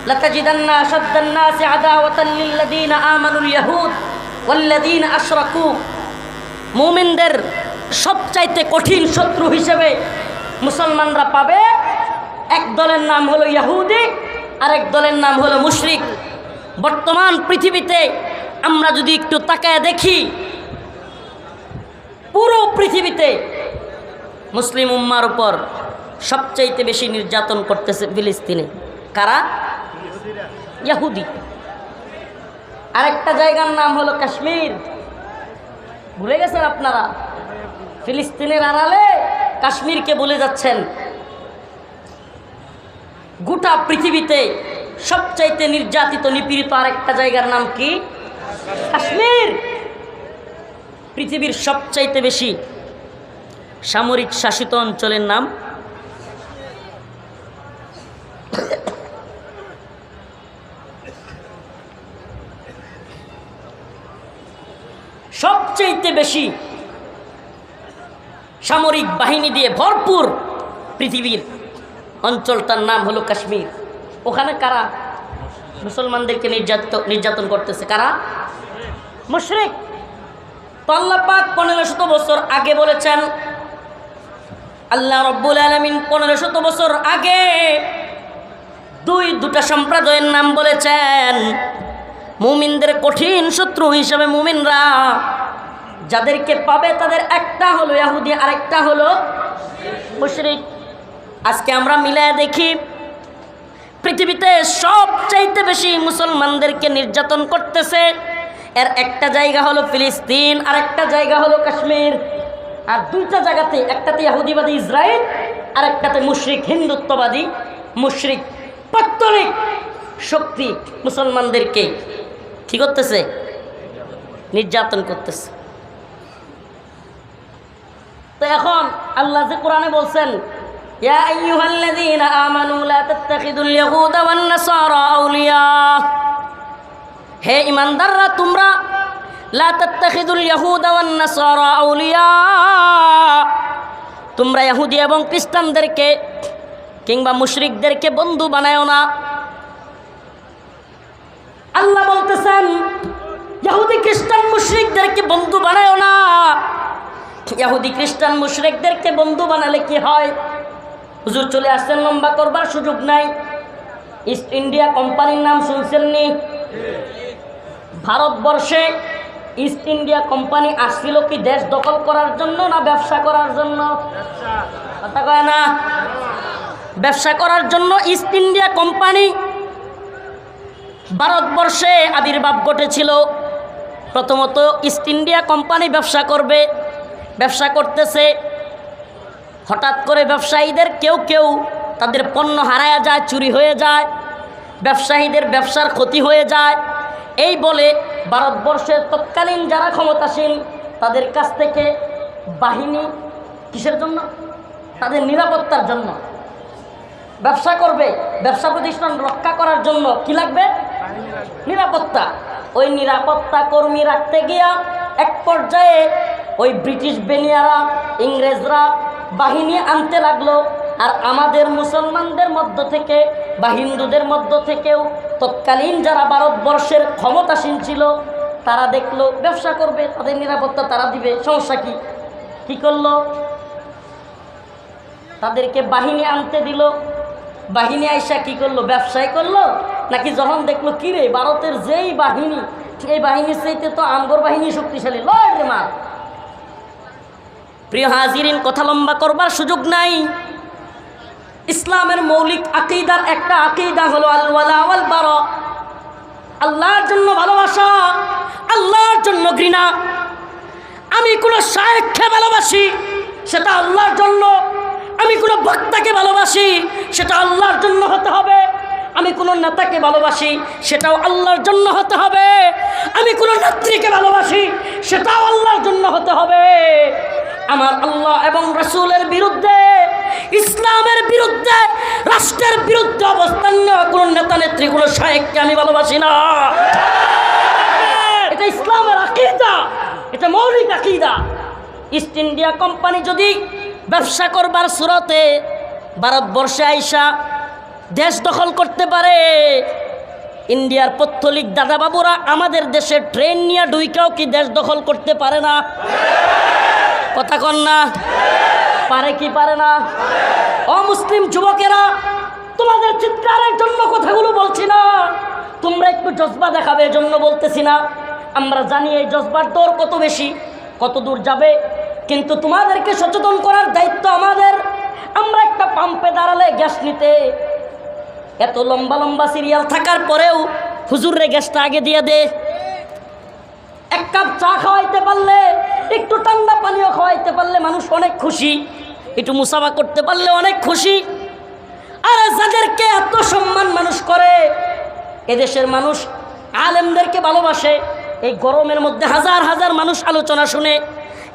لتجدن أشد الناس عداوة للذين آمنوا اليهود والذين أشركوا মুমিনদের সবচাইতে কঠিন শত্রু হিসেবে মুসলমানরা পাবে এক দলের নাম হলো ইহুদি আর এক দলের নাম হলো মুশরিক। বর্তমান পৃথিবীতে আমরা যদি একটু তাকায় দেখি, পুরো পৃথিবীতে মুসলিম উম্মার উপর সবচাইতে বেশি নির্যাতন করতেছে ফিলিস্তিনে। কারা? ইহুদি। আরেকটা জায়গার নাম হলো কাশ্মীর। ভুলে গেছেন আপনারা? ফিলিস্তিনের আড়ালে কাশ্মীরকে ভুলে যাচ্ছেন। গোটা পৃথিবীতে সবচাইতে নির্যাতিত নিপীড়িত আরেকটা জায়গার নাম কি? কাশ্মীর। পৃথিবীর সবচাইতে বেশি সামরিক শাসিত অঞ্চলের নাম সবচাইতে বেশি সামরিক বাহিনী দিয়ে ভরপুর পৃথিবীর অঞ্চলটার নাম হলো কাশ্মীর। ওখানে কারা মুসলমানদেরকে নির্যাতন করতেছে? কারা? মুশরিক। তো আল্লাহ পাক 1500 বছর আগে বলেছেন, আল্লাহ রব্বুল আলামিন 1500 বছর আগে দুটা সম্প্রদায়ের নাম বলেছেন। মুমিনদের কঠিন শত্রু হিসেবে মুমিনরা যাদেরকে পাবে তাদের একটা হলো ইহুদি, আরেকটা হলো মুশরিক। আজকে আমরা মিলায় দেখি, পৃথিবীতে সবচাইতে বেশি মুসলমানদেরকে নির্যাতন করতেছে এর একটা জায়গা হলো ফিলিস্তিন, আর একটা জায়গা হলো কাশ্মীর। আর দুইটা জায়গাতে, একটাতে ইহুদিবাদী ইসরায়েল আর একটাতে মুশরিক হিন্দুত্ববাদী মুশরিক পৌত্তলিক শক্তি মুসলমানদেরকে কি করতেছে? নির্যাতন করতেছে। তো এখন আল্লাহ যে কোরআনে বলছেন, ইয়া আইয়ুহাল্লাযীনা আমানু লা তাত্তাখিযুল ইয়াহুদা ওয়ান নাসারা আউলিয়া, হে ঈমানদাররা তোমরা লা তাত্তাখিযুল ইয়াহুদা ওয়ান নাসারা আউলিয়া, তোমরা ইহুদি এবং খ্রিস্টানদেরকে কিংবা মুশরিকদেরকে বন্ধু বানায়ো না। আল্লাহ বলতেছেন ইহুদি খ্রিস্টান মুশরিকদেরকে বন্ধু বানায়ো না। ইহুদি খ্রিস্টান মুশরিকদেরকে বন্ধু বানালে কি হয়? হুজুর চলে আসছেন, লম্বা করবার সুযোগ নাই। ইস্ট ইন্ডিয়া কোম্পানির নাম শুনছেন নি? ভারতবর্ষে ইস্ট ইন্ডিয়া কোম্পানি আসছিল কি দেশ দখল করার জন্য না ব্যবসা করার জন্য? কথা কয় না? ব্যবসা করার জন্য ইস্ট ইন্ডিয়া কোম্পানি ভারতবর্ষে আবির্ভাব ঘটেছিল। প্রথমত ইস্ট ইন্ডিয়া কোম্পানি ব্যবসা করবে, ব্যবসা করতেছে। হঠাৎ করে ব্যবসায়ীদের কেউ তাদের পণ্য হারায়া যায়, চুরি হয়ে যায়, ব্যবসায়ীদের ব্যবসার ক্ষতি হয়ে যায়। এই বলে ভারতবর্ষের তৎকালীন যারা ক্ষমতাসীন তাদের কাছ থেকে বাহিনী, কিসের জন্য? তাদের নিরাপত্তার জন্য। ব্যবসা করবে, ব্যবসা প্রতিষ্ঠান রক্ষা করার জন্য কি লাগবে? নিরাপত্তা। ওই নিরাপত্তা কর্মী রাখতে গিয়া এক পর্যায়ে ওই ব্রিটিশ বেনিয়ারা, ইংরেজরা বাহিনী আনতে লাগলো। আর আমাদের মুসলমানদের মধ্য থেকে বা হিন্দুদের মধ্য থেকেও তৎকালীন যারা ভারতবর্ষের ক্ষমতাসীন ছিল তারা দেখলো ব্যবসা করবে, তাদের নিরাপত্তা তারা দিবে, সমস্যা কি? কি করলো? তাদেরকে বাহিনী আনতে দিল। বাহিনী আইসা কি করলো? ব্যবসায় করলো। নাকি যখন দেখলো কিরে ভারতের যেই বাহিনী, এই বাহিনীর চাইতে তো আমগর বাহিনী শক্তিশালী, লয় রে মা। প্রিয় হাজিরিন, কথা লম্বা করবার সুযোগ নাই। ইসলামের মৌলিক আকীদার একটা আকীদা হলো আল ওয়ালা ওয়াল বারা, আল্লাহর জন্য ভালোবাসা, আল্লাহর জন্য ঘৃণা। আমি কোনো শায়েখকে ভালোবাসি, সেটা আল্লাহর জন্য। আমি কোনো বক্তাকে ভালোবাসি, সেটা আল্লাহর জন্য হতে হবে। আমি কোনো নেতাকে ভালোবাসি, সেটাও আল্লাহর জন্য হতে হবে। আমি কোনো নেত্রীকে ভালোবাসি, সেটাও আল্লাহর জন্য হতে হবে। আমার আল্লাহ এবং রাসূলের বিরুদ্ধে, ইসলামের বিরুদ্ধে, রাষ্ট্রের বিরুদ্ধে অবস্থান নেওয়া কোনো নেতা নেত্রী, কোনো শায়েখকে আমি ভালোবাসি না। এটা ইসলামের আকীদা, এটা মৌলিক আকীদা। ইস্ট ইন্ডিয়া কোম্পানি যদি ব্যবসা করবার সুরতে ভারতবর্ষে আইসা দেশ দখল করতে পারে। ইন্ডিয়ার পত্তলিক দাদাবাবুরা আমাদের দেশে ট্রেন নিয়ে ঢুইকাও কি দেশ দখল করতে পারে না? কথা কন না, পারে কি পারে না? অমুসলিম যুবকেরা, তোমাদের চিৎকারের জন্য কথাগুলো বলছি না, তোমরা একটু জজবা দেখাবে এজন্য বলতেছি না। আমরা জানি এই জজবার দৌড় কত বেশি, কত দূর যাবে, কিন্তু তোমাদেরকে সচেতন করার দায়িত্ব আমাদের। আমরা একটা পাম্পে দাঁড়ালে গ্যাস নিতে এত লম্বা লম্বা সিরিয়াল থাকার পরেও হুজুরে গ্যাসটা আগে দিয়ে দে। এক কাপ চা খাওয়াইতে পারলে, একটু ঠান্ডা পানীয় খাওয়াইতে পারলে মানুষ অনেক খুশি, একটু মুসাফা করতে পারলে অনেক খুশি। আর যাদেরকে এত সম্মান মানুষ করে, এদেশের মানুষ আলেমদেরকে ভালোবাসে, এই গরমের মধ্যে হাজার হাজার মানুষ আলোচনা শুনে,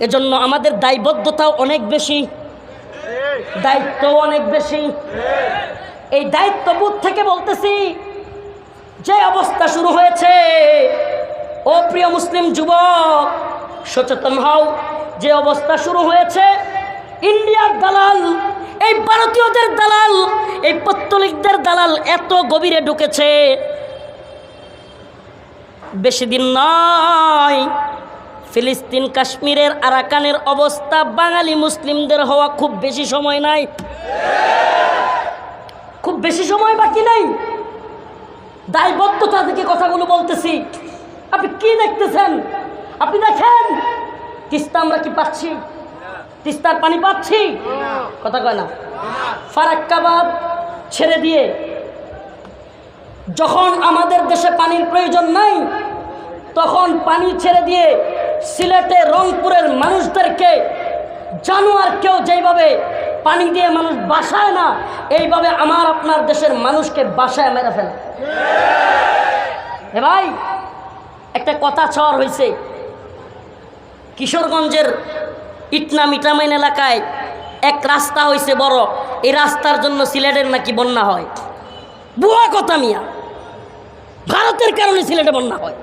এজন্য আমাদের দায়বদ্ধতাও অনেক বেশি, দায়িত্বও অনেক বেশি। এই দায়িত্ববোধ থেকে বলতেছি, যে অবস্থা শুরু হয়েছে, ও প্রিয় মুসলিম যুবক সচেতন হও। যে অবস্থা শুরু হয়েছে, ইন্ডিয়ার দালাল, এই ভারতীয়দের দালাল, এই পত্তলিকদের দালাল এত গভীরে ঢুকেছে, বেশি দিন নয় ফিলিস্তিন কাশ্মীরের আরাকানের অবস্থা বাঙালি মুসলিমদের হওয়া খুব বেশি সময় নাই, খুব বেশি সময় বাকি নাই। দায়বদ্ধতা থেকে কথাগুলো বলতেছি। আপনি কি দেখতেছেন? আপনি দেখেন তিস্তা আমরা কি পাচ্ছি? তিস্তার পানি পাচ্ছি? কথা কয় না। ফারাক্কা বাঁধ ছেড়ে দিয়ে যখন আমাদের দেশে পানির প্রয়োজন নাই, তখন পানি ছেড়ে দিয়ে সিলেটে রংপুরের মানুষদেরকে জানোয়ার কেউ যেইভাবে পানি দিয়ে মানুষ বাসায় না, এইভাবে আমার আপনার দেশের মানুষকে বাসায় মেরে ফেলে। এ ভাই, একটা কথা ছড় হয়েছে, কিশোরগঞ্জের ইটনা মিটামাইন এলাকায় এক রাস্তা হয়েছে বড়, এই রাস্তার জন্য সিলেটের নাকি বন্যা হয়। বুয়া কথা মিয়া, ভারতের কারণে সিলেটে বন্যা হয়।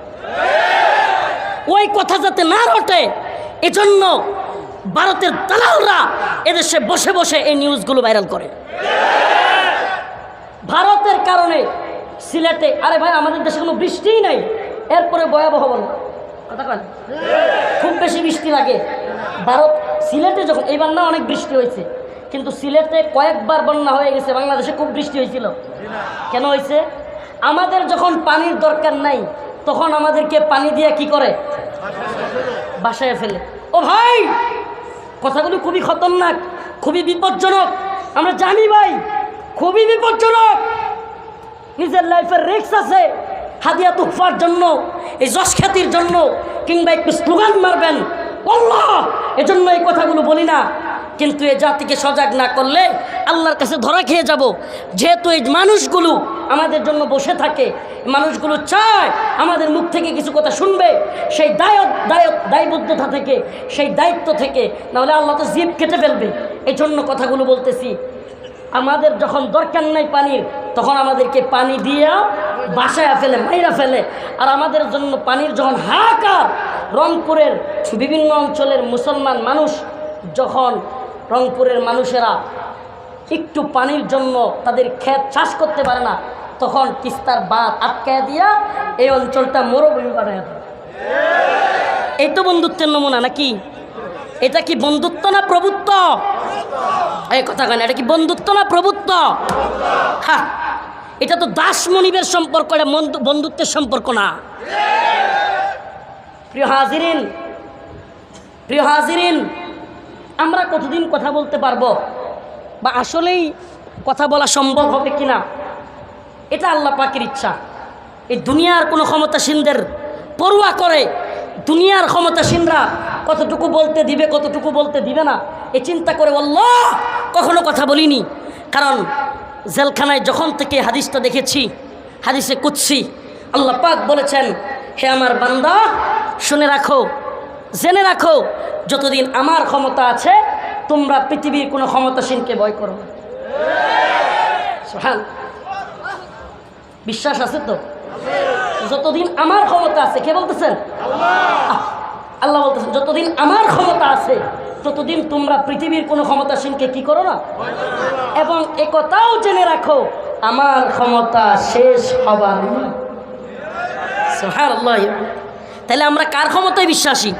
ওই কথা যাতে না রটে, এজন্য ভারতের দালালরা এদেশে বসে বসে এই নিউজগুলো ভাইরাল করে। ভারতের কারণে সিলেটে, আরে ভাই আমাদের দেশে কোনো বৃষ্টিই নাই, এরপরে ভয়াবহ বন্যা। কথা কন, খুব বেশি বৃষ্টি লাগে ভারত। সিলেটে যখন এইবার না অনেক বৃষ্টি হয়েছে, কিন্তু সিলেটে কয়েকবার বন্যা হয়ে গেছে। বাংলাদেশে খুব বৃষ্টি হয়েছিল, কেন হয়েছে? আমাদের যখন পানির দরকার নাই, তখন আমাদেরকে পানি দিয়ে কি করে? বাসায় ফেলে। ও ভাই, কথাগুলো খুবই খতরনাক, খুবই বিপজ্জনক। আমরা জানি ভাই, খুবই বিপজ্জনক। নিজের লাইফের রিস্ক আছে, হাদিয়া তুফার জন্য, এই যশ খ্যাতির জন্য, কিংবা একটু স্লোগান মারবেন আল্লাহ, এজন্য এই কথাগুলো বলি না। কিন্তু এই জাতিকে সজাগ না করলে আল্লাহর কাছে ধরা খেয়ে যাব। যেহেতু এই মানুষগুলো আমাদের জন্য বসে থাকে, মানুষগুলো চায় আমাদের মুখ থেকে কিছু কথা শুনবে, সেই দায়বদ্ধতা থেকে, সেই দায়িত্ব থেকে, নাহলে আল্লাহ তো জিভ কেটে ফেলবে। এই জন্য কথাগুলো বলতেছি। আমাদের যখন দরকার নাই পানির, তখন আমাদেরকে পানি দিয়ে বাসায় ফেলে, মাইরা ফেলে। আর আমাদের জন্য পানির যখন হাহাকার, রংপুরের বিভিন্ন অঞ্চলের মুসলমান মানুষ, যখন রংপুরের মানুষেরা একটু পানির জন্য তাদের ক্ষেত চাষ করতে পারে না, তখন তিস্তার বাঁধ আটকায় দিয়া এই অঞ্চলটা মরুভূমি বানায় দেয়। এই তো বন্ধুত্বের নমুনা নাকি? এটা কি বন্ধুত্ব না প্রভুত্ব? এই কথা কেন, এটা কি বন্ধুত্ব না প্রভুত্ব? হ্যাঁ, এটা তো দাস মনিবের সম্পর্ক, এটা বন্ধুত্বের সম্পর্ক না। প্রিয় হাজিরিন, প্রিয় হাজিরিন, আমরা কতদিন কথা বলতে পারবো, বা আসলেই কথা বলা সম্ভব হবে কিনা, এটা আল্লাহ পাকের ইচ্ছা। এই দুনিয়ার কোনো ক্ষমতাসীনদের পরোয়া করে, দুনিয়ার ক্ষমতাসীনরা কতটুকু বলতে দিবে, কতটুকু বলতে দিবে না, এই চিন্তা করে আল্লাহ কখনো কথা বলিনি। কারণ জেলখানায় যখন থেকে হাদিসটা দেখেছি, হাদিসে কুদসি, আল্লাহ পাক বলেছেন, হে আমার বান্দা শুনে রাখো, জেনে রাখো, যতদিন আমার ক্ষমতা আছে তোমরা পৃথিবীর কোনো ক্ষমতাসীনকে ভয় করো না। সুবহান, বিশ্বাস আছে তো? যতদিন আমার ক্ষমতা আছে, কে বলতেছেন? আল্লাহ বলতেছেন, যতদিন আমার ক্ষমতা আছে ততদিন তোমরা পৃথিবীর কোনো ক্ষমতাসীনকে কি করো না। এবং একথাও জেনে রাখো, আমার ক্ষমতা শেষ হবার নয়। সুবহানাল্লাহ। তাহলে আমরা কার ক্ষমতায় বিশ্বাসী?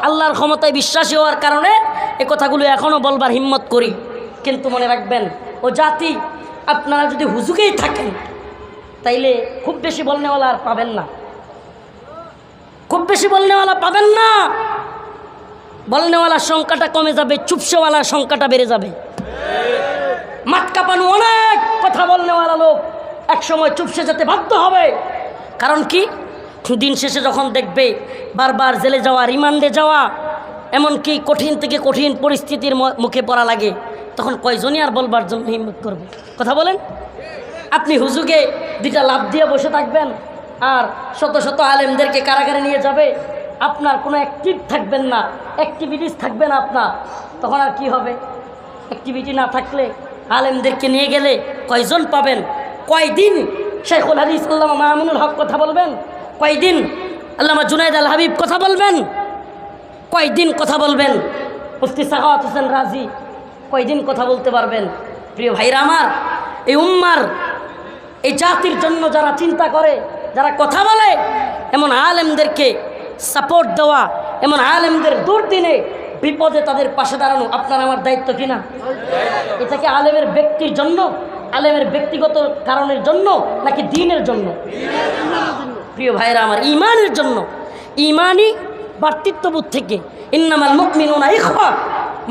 আল্লাহর ক্ষমতায় বিশ্বাসী হওয়ার কারণে এই কথাগুলো এখনও বলবার হিম্মত করি। কিন্তু মনে রাখবেন, ও জাতি আপনারা যদি হুজুগেই থাকেন তাইলে খুব বেশি বলনেওয়ালা আর পাবেন না, খুব বেশি বলনেওয়ালা পাবেন না। বলনেওয়ালার সংখ্যাটা কমে যাবে, চুপসেওয়ালার সংখ্যাটা বেড়ে যাবে। মাঠ কাঁপানো অনেক কথা বলনেওয়ালা লোক একসময় চুপসে যেতে বাধ্য হবে। কারণ কি, দিন শেষে যখন দেখবে বারবার জেলে যাওয়া, রিমান্ডে যাওয়া, এমনকি কঠিন থেকে কঠিন পরিস্থিতির মুখে পড়া লাগে, তখন কয়জনই আর বলবার জন্য হিম্মত করবে? কথা বলেন। আপনি হুজুগে দুইটা লাভ দিয়ে বসে থাকবেন আর শত শত আলেমদেরকে কারাগারে নিয়ে যাবে, আপনার কোনো অ্যাক্টিভ থাকবেন না, অ্যাক্টিভিটিস থাকবে না আপনার, তখন আর কি হবে? অ্যাক্টিভিটি না থাকলে আলেমদেরকে নিয়ে গেলে কয়জন পাবেন? কয়দিন শেখুল হাদিস আল্লামা মামুনুল হক কথা বলবেন? কয়দিন আল্লামা জুনায়েদ আল হাবিব কথা বলবেন? কয়দিন কথা বলবেন? মুফতি সাখাওয়াত হোসেন রাজি কয়দিন কথা বলতে পারবেন? প্রিয় ভাইরা আমার, এই উম্মার, এই জাতির জন্য যারা চিন্তা করে, যারা কথা বলে, এমন আলেমদেরকে সাপোর্ট দেওয়া, এমন আলেমদের দুর্দিনে বিপদে তাদের পাশে দাঁড়ানো আপনার আমার দায়িত্ব কিনা? এটা কি আলেমের ব্যক্তির জন্য, আলেমের ব্যক্তিগত কারণের জন্য, নাকি দ্বীনের জন্য? প্রিয় ভাইরা আমার, ঈমানের জন্য। ঈমানি ভ্রাতৃত্ববোধ থেকে, ইন্নামাল মুমিনুনা ইখওয়া,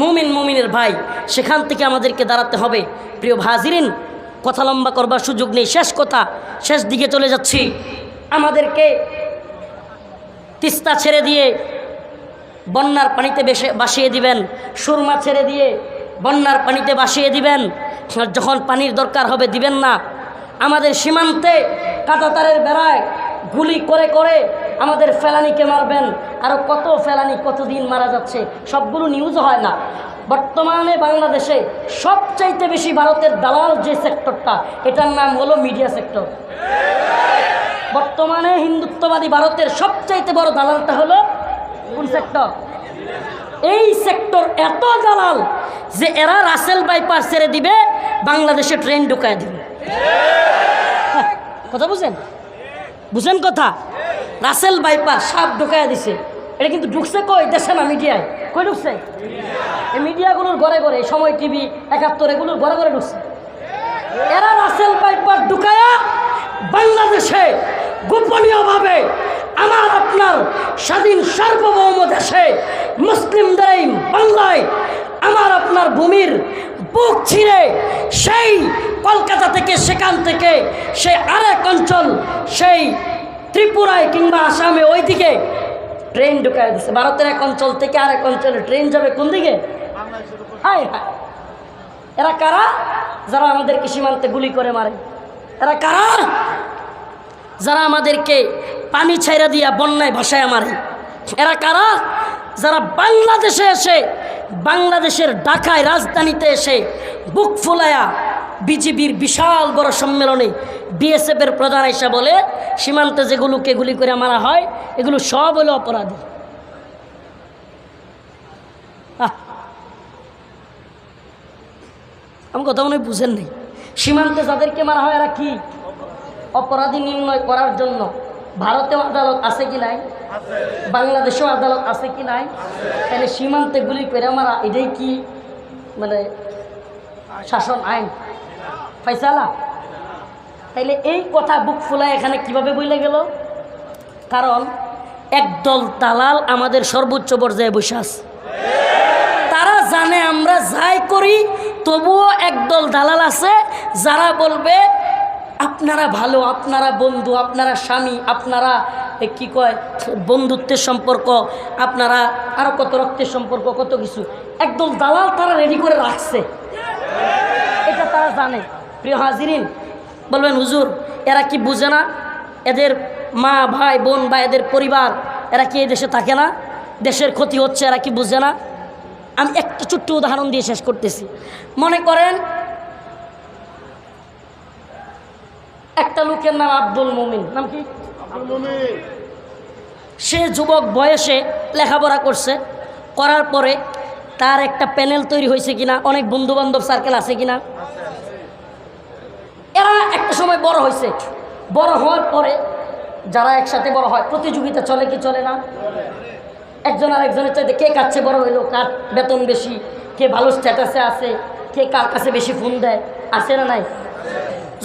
মুমিন মুমিনের ভাই, সেখান থেকে আমাদেরকে দাঁড়াতে হবে। প্রিয় হাজিরিন, কথা লম্বা করবার সুযোগ নেই, শেষ কথা, শেষ দিকে চলে যাচ্ছি। আমাদেরকে তিস্তা ছেড়ে দিয়ে বন্যার পানিতে ভাসিয়ে দিবেন, সুরমা ছেড়ে দিয়ে বন্যার পানিতে ভাসিয়ে দিবেন, যখন পানির দরকার হবে দিবেন না। আমাদের সীমান্তে কাঁটাতারের বেড়ায় গুলি করে করে আমাদের ফেলানিকে মারবেন। আরও কত ফেলানি কতদিন মারা যাচ্ছে, সবগুলো নিউজ হয় না। বর্তমানে বাংলাদেশে সবচাইতে বেশি ভারতের দালাল যে সেক্টরটা, এটার নাম হলো মিডিয়া সেক্টর। বর্তমানে হিন্দুত্ববাদী ভারতের সবচাইতে বড় দালালটা হলো কোন সেক্টর? এই সেক্টর এত দালাল যে এরা রাসেল বাইপাস ছেড়ে দিবে, বাংলাদেশে ট্রেন ঢুকায় দিবে। কথা বুঝেন? বুঝেন কথা? রাসেল বাইপাস সাপ ঢুকায় দিছে। এটা কিন্তু ঢুকছে কই? দেশে না, মিডিয়ায়। কই ঢুকছে? এই মিডিয়াগুলোর ঘরে ঘরে, সময় টিভি, ৭১ এগুলোর ঘরে ঘরে ঢুকছে। এরা রাসেল বাইপাস ঢুকায়া বাংলাদেশে গোপনীয়ভাবে আমার আপনার স্বাধীন সার্বভৌম দেশে মুসলিমদের এই বাংলায় আমার আপনার ভূমির বুক ছিঁড়ে সেই কলকাতা থেকে, সেখান থেকে সেই আরেক অঞ্চল, সেই ত্রিপুরায় কিংবা আসামে ওইদিকে ট্রেন ঢুকায় দিচ্ছে। ভারতের এক অঞ্চল থেকে আরেক অঞ্চলে ট্রেন যাবে কোন দিকে? হায় হায়, এরা কারা? যারা আমাদেরকে সীমান্তে গুলি করে মারে। এরা কারা? যারা আমাদেরকে পানি ছাইরা দিয়া বন্যায় ভাসায় মারে। এরা কারা? যারা বাংলাদেশে এসে, বাংলাদেশের ঢাকায় রাজধানীতে এসে বুক ফুলায়া বিজিবির বিশাল বড় সম্মেলনে বিএসএফের প্রধান এসে বলে সীমান্তে যেগুলোকে গুলি করে মারা হয় এগুলো সব হলো অপরাধী। আমি কথা মনে বুঝেন নেই। সীমান্তে যাদেরকে মারা হয় এরা কি? অপরাধী নির্ণয় করার জন্য ভারতেও আদালত আছে কি নাই? বাংলাদেশেও আদালত আছে কি নাই? তাহলে সীমান্তে গুলি করে মারা এটাই কি মানে শাসন, আইন, ফাইসালা? তাইলে এই কথা বুক ফুলায় এখানে কিভাবে বইলে গেল? কারণ একদল দালাল আমাদের সর্বোচ্চ পর্যায়ে বসে আছে। তারা জানে আমরা যাই করি, তবুও একদল দালাল আছে যারা বলবে আপনারা ভালো, আপনারা বন্ধু, আপনারা স্বামী, আপনারা কি কয় বন্ধুত্বের সম্পর্ক, আপনারা আরও কত রক্তের সম্পর্ক, কত কিছু। একদল দালাল তারা রেডি করে রাখছে, এটা তারা জানে। প্রিয় হাজিরিন, বলবেন হুজুর এরা কি বুঝে না? এদের মা, ভাই, বোন বা এদের পরিবার, এরা কি এই দেশে থাকে না? দেশের ক্ষতি হচ্ছে, এরা কি বুঝে না? আমি একটা ছোট্ট উদাহরণ দিয়ে শেষ করতেছি। মনে করেন একটা লোকের নাম আব্দুল মুমিন, নাম কি? সে যুবক বয়সে লেখাপড়া করছে, করার পরে তার একটা প্যানেল তৈরি হয়েছে কিনা, অনেক বন্ধুবান্ধব সার্কেল আছে কিনা, একটা সময় বড় হয়েছে, বড় হওয়ার পরে যারা একসাথে বড় হয় প্রতিযোগিতা চলে কি চলে না? একজন আর একজনের চাইতে কে কাছে বড় হইলো, কার বেতন বেশি, কে ভালো স্ট্যাটাসে আছে, কে কার কাছে বেশি ফোন দেয়, আছে না নাই?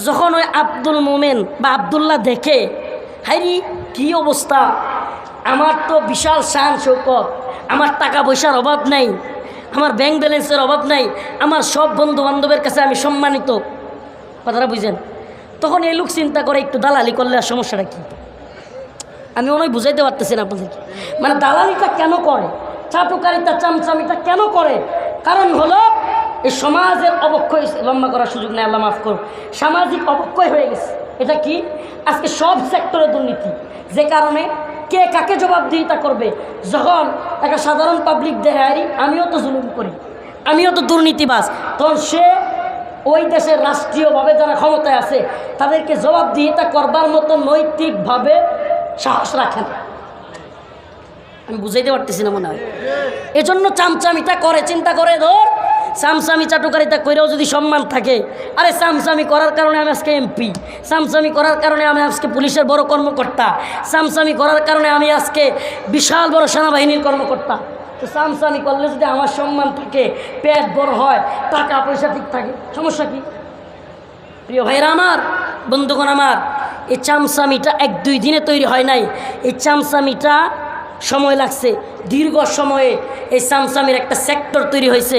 যখন ওই আব্দুল মোমেন বা আবদুল্লাহ দেখে হাইরি কি অবস্থা, আমার তো বিশাল শান শৌকত, আমার টাকা পয়সার অভাব নাই, আমার ব্যাংক ব্যালেন্সের অভাব নাই, আমার সব বন্ধু বান্ধবের কাছে আমি সম্মানিত, কথাটা বুঝেন? তখন এই লোক চিন্তা করে একটু দালালি করলে আর সমস্যাটা কী? আমি অনেক বুঝাইতে পারতেছি না আপনাদেরকে। মানে দালালিটা কেন করে, চাটুকারিতা চামচামিটা কেন করে? কারণ হলো এই সমাজের অবক্ষয়, লম্বা করার সুযোগ নেই, আল্লাহ মাফ করুন, সামাজিক অবক্ষয় হয়ে গেছে। এটা কি? আজকে সব সেক্টরে দুর্নীতি, যে কারণে কে কাকে জবাবদিহিতা করবে। যখন একটা সাধারণ পাবলিক দেখায় আমিও তো জুলুম করি, আমিও তো দুর্নীতিবাজ, তখন সে ওই দেশের রাষ্ট্রীয়ভাবে যারা ক্ষমতায় আছে তাদেরকে জবাবদিহিতা করবার মতো নৈতিকভাবে সাহস রাখেন। আমি বুঝাইতে পারতেছি না মনে হয়। এজন্য চামচামিটা করে, চিন্তা করে ধর চামচামি চাটুকারিতা করেও যদি সম্মান থাকে, আরে চামচামি করার কারণে আমি আজকে এমপি, চামচামি করার কারণে আমি আজকে পুলিশের বড় কর্মকর্তা, চামচামি করার কারণে আমি আজকে বিশাল বড় সেনাবাহিনীর কর্মকর্তা। তো চামচামি করলে যদি আমার সম্মান থাকে, পেট বড় হয়, টাকা পয়সা ঠিক থাকে, সমস্যা কি? প্রিয় ভাইরা আমার, বন্ধুগণ আমার, এই চামচামিটা 1-2 দিনে তৈরি হয় নাই। এই চামচামিটা সময় লাগছে, দীর্ঘ সময়ে এই চামচামির একটা সেক্টর তৈরি হয়েছে।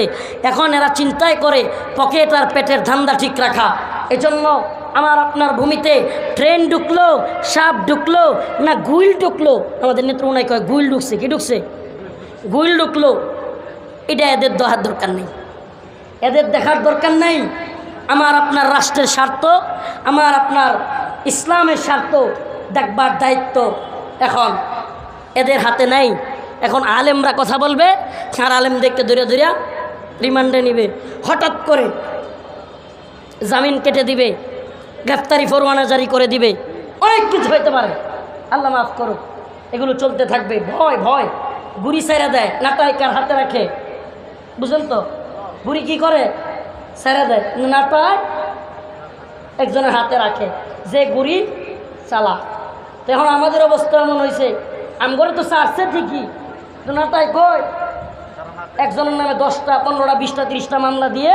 এখন এরা চিন্তাই করে পকেট আর পেটের ধান্দা ঠিক রাখা। এজন্য আমার আপনার ভূমিতে ট্রেন ঢুকলো, সাপ ঢুকলো না গুইল ঢুকলো, আমাদের নেত্রকোনায় কয় গুইল ঢুকছে, কি ঢুকছে? গুইল ঢুকলো, এটা এদের দেখার দরকার নেই, এদের দেখার দরকার নাই। আমার আপনার রাষ্ট্রের স্বার্থ, আমার আপনার ইসলামের স্বার্থ দেখবার দায়িত্ব এখন এদের হাতে নাই। এখন আলেমরা কথা বলবে, আর আলেমদেরকে ধরে ধরে রিমান্ডে নিবে, হঠাৎ করে জামিন কেটে দিবে, গ্রেফতারি পরোয়ানা জারি করে দিবে, অনেক কিছু হইতে পারে, আল্লাহ মাফ করুক। এগুলো চলতে থাকবে। ভয় ভয় গুড়ি ছেড়ে দেয়, নাটাই কার হাতে রাখে, বুঝলেন তো? গুড়ি কি করে? ছেড়ে দেয়, নাটাই একজনের হাতে রাখে, যে গুড়ি চালা। তো এখন আমাদের অবস্থা এমন হয়েছে, আমগরে তো চাচ্ছে ঠিকই, তো নাটাই কই একজনের নামে 10টা 15টা 20টা 30টা মামলা দিয়ে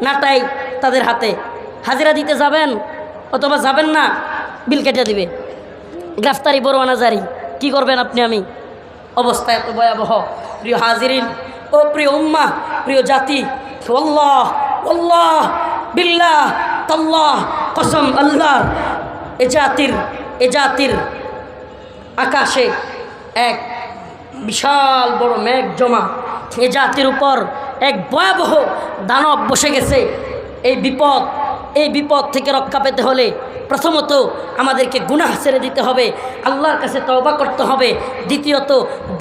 নাটাই তাদের হাতে। হাজিরা দিতে যাবেন অথবা যাবেন না, বিল কেটে দিবে, গ্রেফতারি পরোয়ানা জারি। কি করবেন আপনি? আমি অবস্থা এত ভয়াবহ। প্রিয় হাজিরিন ও প্রিয় উম্মাহ, প্রিয় জাতি, আল্লাহ আল্লাহ বিল্লাহ তাল্লাহ কসম আল্লাহ, এ জাতির আকাশে এক বিশাল বড় মেঘ জমা, এ জাতির উপর এক ভয়াবহ দানব বসে গেছে। এই বিপদ থেকে রক্ষা পেতে হলে প্রথমত আমাদেরকে গুনাহ ছেড়ে দিতে হবে, আল্লাহর কাছে তওবা করতে হবে। দ্বিতীয়ত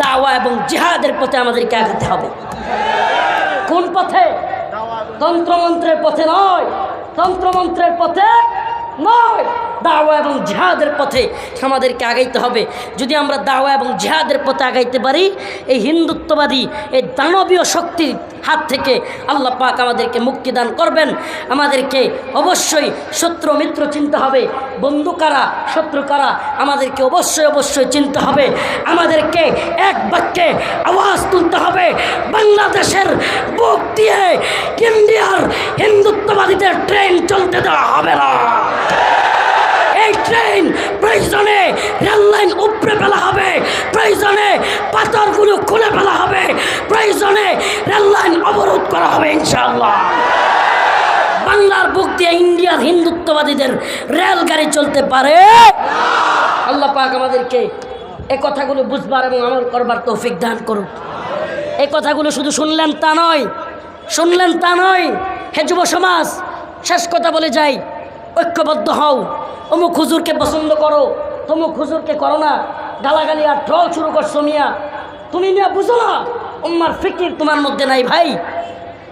দাওয়া এবং জিহাদের পথে আমাদেরকে আগাতে হবে। কোন পথে? তন্ত্রমন্ত্রের পথে নয়, তন্ত্রমন্ত্রের পথে নয়, দাওয়া এবং জিহাদের পথে আমাদেরকে আগাইতে হবে। যদি আমরা দাওয়া এবং জিহাদের পথে আগাইতে পারি, এই হিন্দুত্ববাদী এই দানবীয় শক্তির হাত থেকে আল্লাহ পাক আমাদেরকে মুক্তি দান করবেন। আমাদেরকে অবশ্যই শত্রু মিত্র চিনতে হবে, বন্ধু কারা শত্রু কারা আমাদেরকে অবশ্যই চিনতে হবে। আমাদেরকে এক বাক্যে আওয়াজ তুলতে হবে, বাংলাদেশের বুক দিয়ে ইন্ডিয়ার হিন্দুত্ববাদীদের ট্রেন চলতে দেওয়া হবে না। এই ট্রেন প্রয়োজনে রেললাইন উপড়ে ফেলা হবে, প্রয়োজনে পাথরগুলো খুলে ফেলা হবে, প্রয়োজনে রেললাইন অবরোধ করা হবে ইনশাআল্লাহ। বাংলার বুক দিয়ে ইন্ডিয়ার হিন্দুত্ববাদীদের রেলগাড়ি চলতে পারে। আল্লাহ পাক আমাদেরকে এই কথাগুলো বুঝবার এবং আমল করবার তৌফিক দান করুন। এই কথাগুলো শুধু শুনলেন তা নয়। হে যুব সমাজ, শেষ কথা বলে যাই, ঐক্যবদ্ধ হও। অমুক হুজুরকে পছন্দ করো, তমুক হুজুরকে করো না, গালাগালি আর ট্রল শুরু করছো মিয়া, তুমি মিয়া বুঝো না, উম্মার ফিকির তোমার মধ্যে নাই ভাই।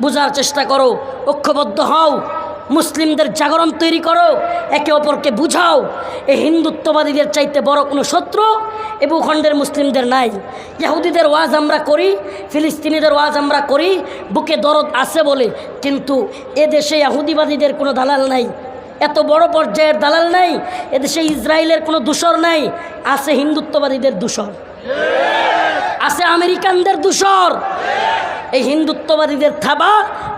বোঝার চেষ্টা করো, ঐক্যবদ্ধ হও, মুসলিমদের জাগরণ তৈরি করো, একে অপরকে বুঝাও। এই হিন্দুত্ববাদীদের চাইতে বড় কোনো শত্রু এ ভূখণ্ডের মুসলিমদের নাই। ইহুদিদের ওয়াজ আমরা করি, ফিলিস্তিনিদের ওয়াজ আমরা করি, বুকে দরদ আছে বলে, কিন্তু এ দেশে ইহুদিবাদীদের কোনো দালাল নাই, এত বড় পর্যায়ের দালাল নাই এদেশে। ইসরায়েলের কোনো দূষর নাই, আছে হিন্দুত্ববাদীদের দূষর, আছে আমেরিকানদের দূষর। এই হিন্দুত্ববাদীদের থাবা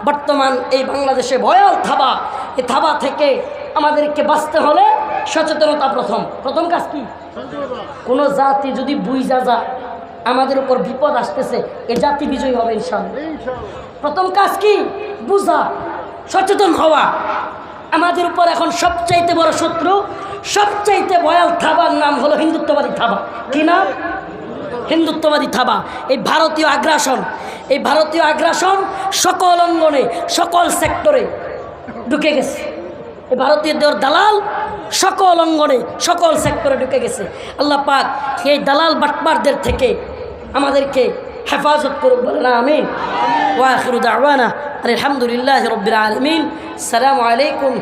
বর্তমান এই বাংলাদেশে ভয়াল থাবা। এই থাবা থেকে আমাদেরকে বাঁচতে হলে সচেতনতা প্রথম কাজ কি? কোনো জাতি যদি বুঝা যায় আমাদের উপর বিপদ আসতেছে, এ জাতি বিজয়ী হবে ইনশাআল্লাহ। প্রথম কাজ কি? বুঝা, সচেতন হওয়া। আমাদের উপর এখন সবচাইতে বড় শত্রু, সবচাইতে ভয়াল থাবার নাম হলো হিন্দুত্ববাদী থাবা। কি নাম? হিন্দুত্ববাদী থাবা। এই ভারতীয় আগ্রাসন, এই ভারতীয় আগ্রাসন সকল অঙ্গনে, সকল সেক্টরে ঢুকে গেছে। এই ভারতীয়দের দালাল সকল অঙ্গনে, সকল সেক্টরে ঢুকে গেছে। আল্লাহ পাক এই দালাল বাটপারদের থেকে আমাদেরকে হেফাজত করুক, বলেন আমিন। ওয়া আখিরু দাওয়ানা আলহামদুলিল্লাহি রাব্বিল আলামিন। আসসালামু আলাইকুম।